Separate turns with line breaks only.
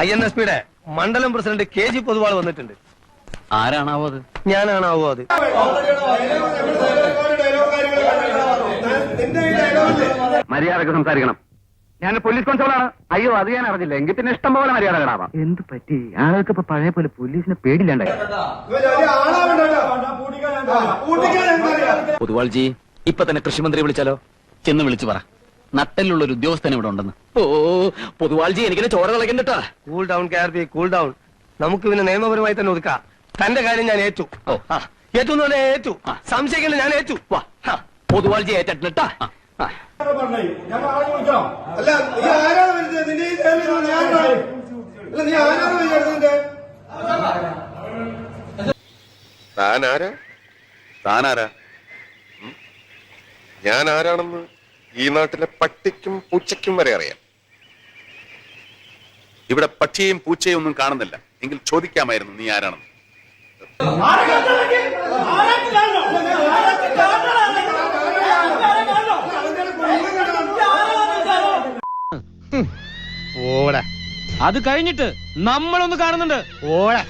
INSP-യുടെ മണ്ഡലം president KG Poduval വന്നിട്ടുണ്ട്.
ആരാണാവോ അത്?
ഞാനാണാവോ അത്?
മര്യാദക്ക് സംസാരിക്കണം. ഞാൻ പോലീസ് കോൺസ്റ്റബിളാണ്. അയ്യോ, അത് ഞാൻ അറിഞ്ഞില്ല. എങ്കിൽ പിന്നെ ഇഷ്ടം പോലെ മര്യാദ കേടാവാം. എന്ത് പറ്റി? ആളുകൾക്ക് ഇപ്പൊ പഴയ പോലെ പോലീസിനെ പേടില്ലാണ്ടായി. പൊതുവാൾജി, ഇപ്പൊ തന്നെ കൃഷിമന്ത്രി വിളിച്ചാലോ? ചെന്ന് വിളിച്ചു പറ, നട്ടലുള്ള ഒരു ഉദ്യോഗസ്ഥൻ ഇവിടെ ഉണ്ടെന്ന്. ഓ പൊതുവാൾജി, എനിക്കിനെ ചോര കളക്കണ്ടട്ടാ.
Cool down KRP, cool down. നമുക്ക് പിന്നെ നിയമപരമായി തന്നെ ഒതുക്കാം. തന്റെ കാര്യം ഞാൻ ഏറ്റു. ഏറ്റു എന്ന് പറഞ്ഞാൽ ഏറ്റു. സംശയിക്കണ്ട, ഞാൻ ഏറ്റു.
പൊതുവാൾജി ഏറ്റിട്ടാ.
താനാരാ? ഞാൻ ആരാണെന്ന് ഈ നാട്ടിലെ പട്ടിക്കും പൂച്ചയ്ക്കും വരെ അറിയാം. ഇവിടെ പക്ഷിയെയും പൂച്ചയും ഒന്നും കാണുന്നില്ല. എങ്കിൽ ചോദിക്കാമായിരുന്നു നീ ആരാണെന്ന്.
ഓടാ,
അത് കഴിഞ്ഞിട്ട് നമ്മളൊന്ന് കാണുന്നുണ്ട്. ഓടാ.